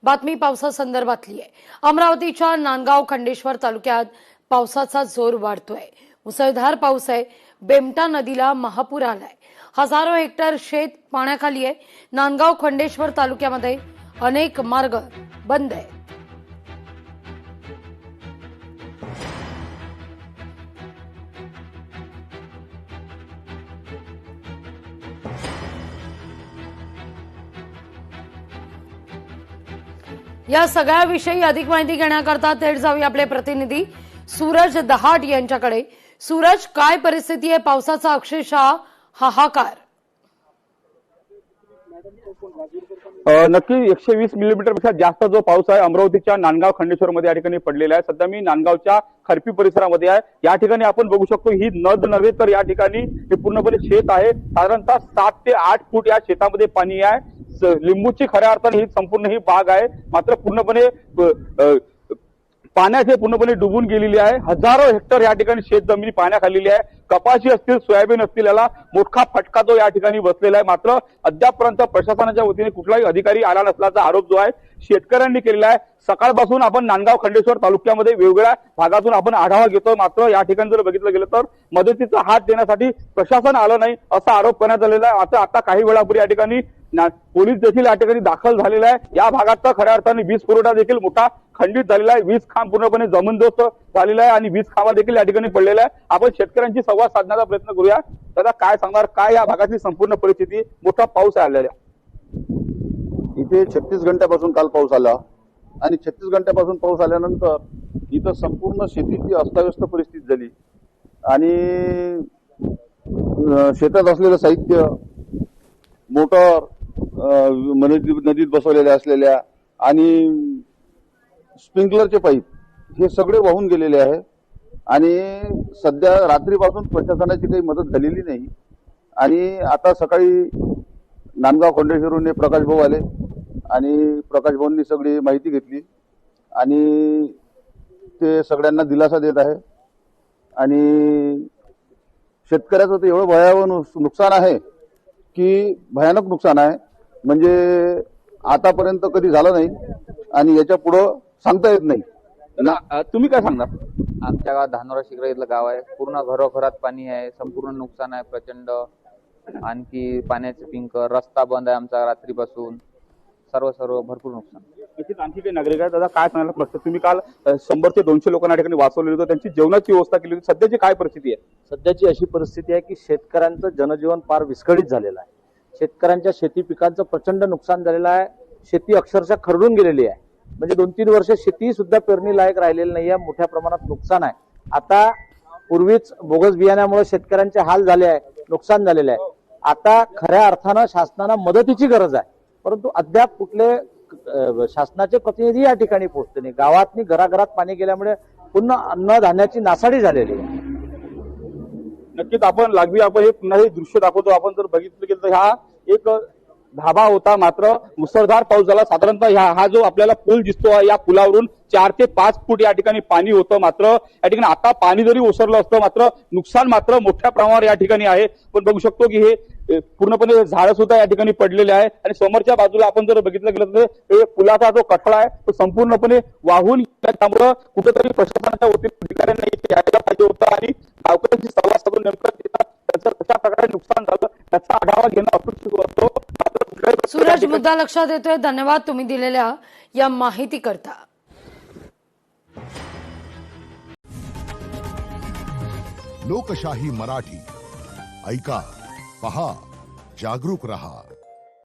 बातमी पावसासंदर्भातली आहे। अमरावतीच्या नांदगाव खंडेश्वर तालुक्यात पावसाचा जोर वाढतोय। मुसळधार पाऊस आहे। बेमटा नदीला महापूर आलाय। हजारो हेक्टर शेत पाण्याखाली आहे। नांदगाव खंडेश्वर तालुक्यामध्ये अनेक मार्ग बंद आहेत। या सगळ्याविषयी अधिक माहिती घेण्याकरता थेट जाऊया आपले प्रतिनिधी सूरज दहाट यांच्याकडे। सूरज, काय परिस्थिती आहे? पावसाचा अक्षरशः हाहाकार। नक्की 120 मिलीमीटर पेक्षा जास्त जो पाऊस आहे अमरावतीच्या नांदगाव खंडेश्वर मध्ये या ठिकाणी पडलेला आहे। सध्या मी नांदगावच्या खरपी परिसरामध्ये आहे। या ठिकाणी आपण बघू शकतो ही नद नव्हे तर या ठिकाणी हे पूर्णपणे शेत आहे। साधारणतः 7 ते 8 फूट या शेतामध्ये पाणी आहे। लिंबूची खऱ्या अर्थाने ही संपूर्ण ही बाग आहे, मात्र पूर्णपणे पाण्यात हे पूर्णपणे डुबून गेलेली आहे। हजारो हेक्टर या ठिकाणी शेत जमिनी पाण्याखाली आहे। कपाशी असतील, सोयाबीन असतील, याला मोठा फटका जो या ठिकाणी बसलेला आहे। मात्र अद्यापपर्यंत प्रशासनाच्या वतीने कुठलाही अधिकारी आला नसल्याचा आरोप जो आहे शेतकऱ्यांनी केलेला आहे। सकाळपासून आपण नांदगाव खंडेश्वर तालुक्यामध्ये वेगवेगळ्या भागातून आपण आढावा घेतो, मात्र या ठिकाणी जर बघितलं गेलं तर मदतीचा हात देण्यासाठी प्रशासन आलं नाही असा आरोप करण्यात आलेला आहे। आता काही वेळापूर्वी या ठिकाणी पोलीस देखील या ठिकाणी दाखल झालेला आहे। या भागाचा खऱ्या अर्थाने वीज पुरवठा देखील मोठा खंडित झालेला आहे। वीज खांब पूर्णपणे जमीनदोस्त झालेला आहे आणि वीज खांबा देखील या ठिकाणी पडलेला आहे। आपण शेतकऱ्यांशी संवाद साधण्याचा प्रयत्न करूया। दादा, काय सांगणार, काय या भागातली संपूर्ण परिस्थिती? मोठा पाऊस आलेला इथे 36 घंट्यापासून काल पाऊस आला आणि 36 घंट्यापासून पाऊस आल्यानंतर इथं संपूर्ण शेतीची अस्ताव्यस्त परिस्थिती झाली आणि शेतात असलेलं साहित्य, मोटर, नदीत बसवलेल्या असलेल्या आणि स्प्रिंकलरचे पाईप हे सगळे वाहून गेलेले आहे आणि सध्या रात्रीपासून प्रशासनाची काही मदत झालेली नाही। आणि आता सकाळी नांदगाव खंडेश्वरहून प्रकाश भाऊ आले आणि प्रकाश भाऊंनी सगळी माहिती घेतली आणि ते सगळ्यांना दिलासा देत आहे। आणि शेतकऱ्याचं तर एवढं भयावह नुकसान आहे की भयानक नुकसान आहे, म्हणजे आतापर्यंत कधी झालं नाही आणि याच्या पुढं सांगता येत नाही। तुम्ही काय सांगणार? आमच्या गावात धानोरा शिखर इथलं गाव आहे। पूर्ण घरोघरात पाणी आहे, संपूर्ण नुकसान आहे प्रचंड। आणखी पाण्याचे पिंक, रस्ता बंद आहे आमचा रात्रीपासून, सर्व भरपूर नुकसान। आणखी काही नागरिक आहेत, दादा काय सांगायला प्रश्न? तुम्ही काल 100 ते 200 लोकांना ठिकाणी वाचवलेलं होतं, त्यांची जेवणाची व्यवस्था केली होती, सध्याची काय परिस्थिती आहे? सध्याची अशी परिस्थिती आहे की शेतकऱ्यांचं जनजीवन फार विस्कळीत झालेलं आहे। शेतकऱ्यांच्या शेती पिकांचं प्रचंड नुकसान झालेलं आहे। शेती अक्षरशः खरडून गेलेली आहे, म्हणजे 2-3 वर्ष शेती सुद्धा पेरणी लायक राहिलेली नाहीये। मोठ्या प्रमाणात नुकसान आहे। आता पूर्वीच बोगस बियाण्यामुळे शेतकऱ्यांचे हाल झाले आहे, नुकसान झालेले आहे। आता खऱ्या अर्थानं शासनाला मदतीची गरज आहे, परंतु अद्याप कुठले शासनाचे प्रतिनिधी या ठिकाणी पोहोचले नाही। गावातनी घराघरात पाणी गेल्यामुळे पुन्हा अन्नधान्याची नासाडी झालेली आहे। नक्कीच आपण आपण हे पुन्हा हे दृश्य दाखवतो। आपण जर बघितलं गेलं तर हा एक धाबा होता, मात्र मुसळधार पाऊस झाला। साधारणतः हा जो आपल्याला पूल दिसतो या पुलावरून 4 ते 5 फूट या ठिकाणी पाणी होतं। मात्र या ठिकाणी आता पाणी जरी ओसरलं असतं, मात्र नुकसान मात्र मोठ्या प्रमाणावर या ठिकाणी आहे। पण बघू शकतो की हे पूर्णपणे झाडं सुद्धा या ठिकाणी पडलेले आहे आणि समोरच्या बाजूला आपण जर बघितलं गेलं तर पुलाचा जो कठडा आहे तो संपूर्णपणे वाहून, त्यामुळे कुठेतरी प्रशासनाच्या वतीने अधिकाऱ्यांना इथे यायला पाहिजे होतं आणि गावकऱ्यांशी संवाद साधून नेमकं त्याचं कशा प्रकारे नुकसान झालं त्याचा आढावा घेणं अपेक्षित होतं। सूरज, मुद्दा लक्षात येतोय। धन्यवाद तुम्ही दिलेल्या या माहिती करता। लोकशाही मराठी ऐका, पहा, जागरूक रहा।